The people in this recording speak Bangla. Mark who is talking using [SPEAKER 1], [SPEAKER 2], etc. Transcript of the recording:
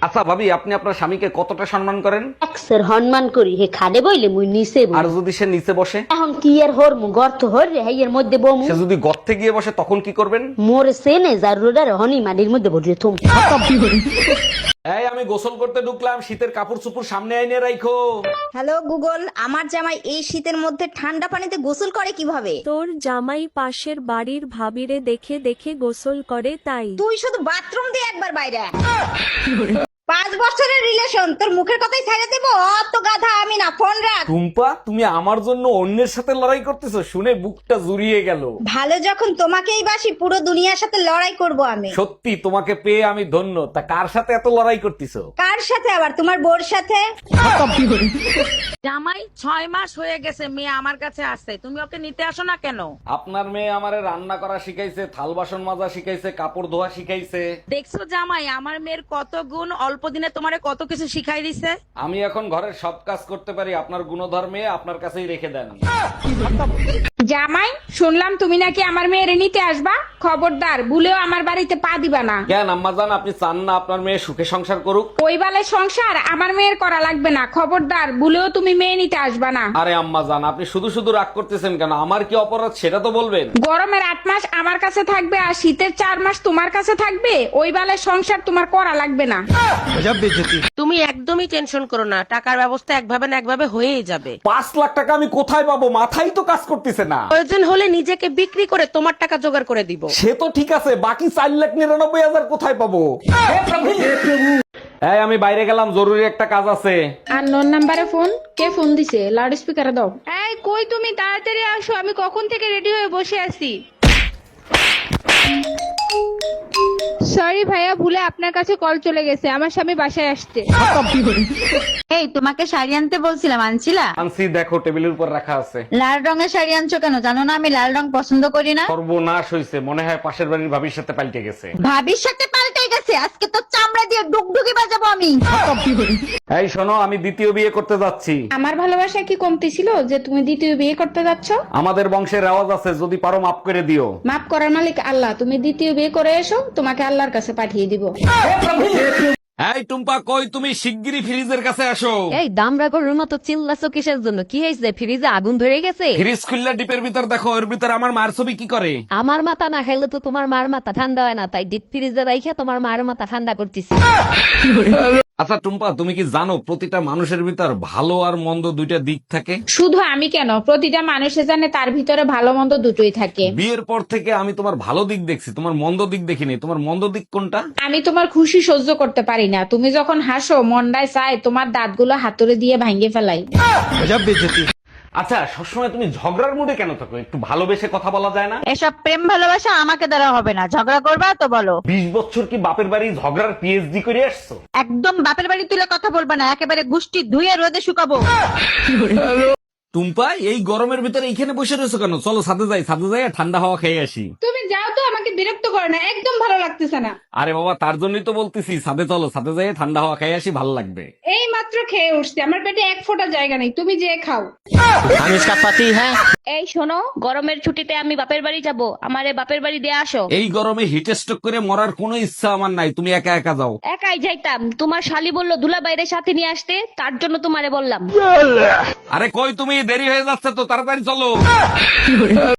[SPEAKER 1] আচ্ছা ভাবি, আপনি আপনার স্বামীকে কতটা সম্মান করেন?
[SPEAKER 2] এক্সের হনমান করি হে খাদে বইলে মুই নিচে বই।
[SPEAKER 1] আর যদি সে নিচে বসে?
[SPEAKER 2] এখন কি আর হর মু গর্ত হর রে হেয়ের মধ্যে বমু।
[SPEAKER 1] সে যদি গর্তে গিয়ে বসে তখন কি করবেন?
[SPEAKER 2] মোর সেনে জারুরার হনি মাটির মধ্যে ভরিয়ে থুম।
[SPEAKER 1] এই আমি গোসল করতে ঢুকলাম, শীতের কাপড় চোপড় সামনে আইনে রাখো।
[SPEAKER 3] হ্যালো গুগল, আমার জামাই এই শীতের মধ্যে ঠান্ডা পানিতে গোসল করে কিভাবে?
[SPEAKER 4] তোর জামাই পাশের বাড়ির ভাবিরে দেখে দেখে গোসল করে তাই।
[SPEAKER 3] তুই শুধু বাথরুম দিয়ে একবার বাইরে আয়। 5 বছরের রিলেশন, তোর মুখের কথাই ছাইড়া দেবো? অত গাধা আমি না, ফোন রাখ।
[SPEAKER 1] টুম্পা, তুমি আমার জন্য অন্যের সাথে লড়াই করতেছো শুনে বুকটা জুড়িয়ে গেল।
[SPEAKER 3] ভালো যখন তোমাকেই বাসি, পুরো দুনিয়ার সাথে লড়াই করব আমি।
[SPEAKER 1] সত্যি তোমাকে পেয়ে আমি ধন্য। তা কার সাথে এত লড়াই করতেছো?
[SPEAKER 3] কার সাথে আবার? তোমার বোর সাথে।
[SPEAKER 5] জামাই 6 মাস হয়ে গেছে, মেয়ে আমার কাছে আসছে, তুমি ওকে নিতে আসো না কেন?
[SPEAKER 1] আপনার মেয়ে আমারে রান্না করা শিখাইছে, থাল বাসন মাজা শিখাইছে, কাপড় ধোয়া শিখাইছে।
[SPEAKER 5] দেখছো জামাই, আমার মেয়ের কত গুণ, অল্প দিনে তোমারে কত কিছু শিখাই দিছে।
[SPEAKER 1] আমি এখন ঘরের সব কাজ করতে পারি। আপনার গুণধর্মে আপনার কাছেই রেখে দেন।
[SPEAKER 6] জামাই, শুনলাম তুমি নাকি আমার মেয়েরে নিতে আসবা। খবরদার, ভুলেও আমার বাড়িতে পা দিবা না।
[SPEAKER 1] কেন আম্মাজান, আপনি চান না আপনার মেয়ে সুখে সংসার করুক?
[SPEAKER 6] ওই বালের সংসার আমার মেয়ের করা লাগবে না। খবরদার, ভুলেও তুমি মেয়ে নিতে আসবা না।
[SPEAKER 1] আরে আম্মাজান, আপনি শুধু শুধু রাগ করতেছেন কেন? আমার কি অপরাধ সেটা তো বলবেন।
[SPEAKER 6] গরমের 8 মাস আমার কাছে থাকবে আর শীতের 4 মাস তোমার কাছে থাকবে। ওই বালের সংসার তোমার করা লাগবে না।
[SPEAKER 5] তুমি একদমই টেনশন করো না, টাকার ব্যবস্থা একভাবে না একভাবে হয়েই যাবে।
[SPEAKER 1] 5 লাখ টাকা আমি কোথায় পাবো? মাথাই তো কাজ করতেছে না।
[SPEAKER 5] প্রয়োজন হলে নিজেকে বিক্রি করে তোমার টাকা জোগাড় করে দিব।
[SPEAKER 1] সে তো ঠিক আছে, বাকি 4,99,000 কোথায় পাবো? এই আমি বাইরে গেলাম, জরুরি একটা কাজ আছে।
[SPEAKER 6] আর নোন নাম্বারে ফোন, কে ফোন দিছে? লাউড স্পিকারে দাও। এই কই তুমি? তাড়াতাড়ি আসো, আমি কখন থেকে রেডি হয়ে বসে আছি। সরি ভাইয়া, ভুলে আপনার কাছে কল চলে গেছে। আমার স্বামী বাসায় আসছে।
[SPEAKER 7] এই তোমাকে শাড়ি আনতে বলছিলাম, আনছিলা?
[SPEAKER 1] আনছি, দেখো টেবিলের উপর রাখা আছে।
[SPEAKER 7] লাল রঙের শাড়ি আনছো কেন? জানো না আমি লাল রং পছন্দ করি না।
[SPEAKER 1] সর্বনাশ হইছে, মনে হয় পাশের বাড়ির ভাবির সাথে পাল্টে গেছে।
[SPEAKER 7] ভাবির সাথে পাল্টে গেছে? আজকে তো চামড়া দিয়ে ডুগডুগি বাজাবো আমি।
[SPEAKER 1] এই শোনো, আমি দ্বিতীয় বিয়ে করতে যাচ্ছি।
[SPEAKER 6] আমার ভালোবাসা কি কমতি ছিল যে তুমি দ্বিতীয় বিয়ে করতে যাচ্ছ?
[SPEAKER 1] আমাদের বংশের রেওয়াজ আছে, যদি পারো মাফ করে দিও।
[SPEAKER 6] মাফ করার মালিক আল্লাহ। তুমি দ্বিতীয় বিয়ে করে এসো, তোমাকে আল্লাহর কাছে পাঠিয়ে দিব।
[SPEAKER 1] এই টুম্পা, কই তুমি? শিগগিরই ফ্রিজের কাছে আসো।
[SPEAKER 8] এই দামরা গরুর মতো চিল্লাছো কিসের জন্য? কি হয়েছে? ফ্রিজে আগুন ধরে গেছে?
[SPEAKER 1] ফ্রিজ খুললে ডিপের ভিতর দেখো, এর ভিতর আমার মার ছবি কি করে?
[SPEAKER 8] আমার মাথা না খাইলে তো তোমার মার মাথা ঠান্ডা হয় না, তাই ডিপ ফ্রিজে রাইখা তোমার মার মাথা ঠান্ডা করতেছি।
[SPEAKER 1] আচ্ছা টুম্পা, তুমি কি জানো প্রতিটা মানুষের ভিতর ভালো আর মন্দ দুইটা দিক থাকে?
[SPEAKER 6] শুধু আমি কেন, প্রতিটা মানুষে জানে তার ভিতরে ভালো মন্দ দুটোই থাকে।
[SPEAKER 1] বিয়ের পর থেকে আমি তোমার ভালো দিক দেখছি, তোমার মন্দ দিক দেখিনি। তোমার মন্দ দিক কোনটা?
[SPEAKER 6] আমি তোমার খুশি সহ্য করতে পারি না। তুমি যখন হাসো, মনটায় চায় তোমার দাঁতগুলো হাতুড়ে দিয়ে ভাঙিয়ে ফেলাই।
[SPEAKER 1] আচ্ছা, সবসময় তুমি ঝগড়ার মুডে কেন থাকো? একটু ভালোবেসে কথা বলা যায় না?
[SPEAKER 7] এসব প্রেম ভালোবাসা আমাকে দ্বারা হবে না। ঝগড়া করবা তো বলো।
[SPEAKER 1] 20 বছর কি বাপের বাড়ি ঝগড়ার পিএইচডি করে আসছো?
[SPEAKER 7] একদম বাপের বাড়ি তুলে কথা বলবা না, একেবারে গুষ্টি ধুয়ে রোদে শুকাবো।
[SPEAKER 1] টুম্পা, এই গরমের ভিতরে এইখানে বসে রয়েছো কেন? চলো ছাদে যাই, ছাদে যাই ঠান্ডা হাওয়া খেয়ে আসি।
[SPEAKER 6] তুমি যাও তো, আমাকে বিরক্ত করো না, একদম ভালো লাগতেছে না।
[SPEAKER 1] আরে বাবা, তার জন্যই তো বলতেছি ছাদে চলো, ছাদে যাই ঠান্ডা হাওয়া খেয়ে আসি, ভালো লাগবে।
[SPEAKER 6] এই মাত্র খেয়ে উঠছি, আমার পেটে এক ফোঁটা জায়গা নেই, তুমি যে খাও।
[SPEAKER 9] এই শোনো, গরমের ছুটিতে আমি বাপের বাড়ি যাব, আমারে বাপের বাড়ি দিয়ে আসো।
[SPEAKER 1] এই গরমে হিট স্ট্রোক করে মরার কোনো ইচ্ছা আমার নাই, তুমি একা একা যাও।
[SPEAKER 9] একাই যাইতাম, তোমার শালি বললো দুলা বাইরে সাথে নিয়ে আসতে, তার জন্য তোমারে বললাম।
[SPEAKER 1] আরে কই তুমি? দেরি হয়ে যাচ্ছে তো, তাড়াতাড়ি চলো।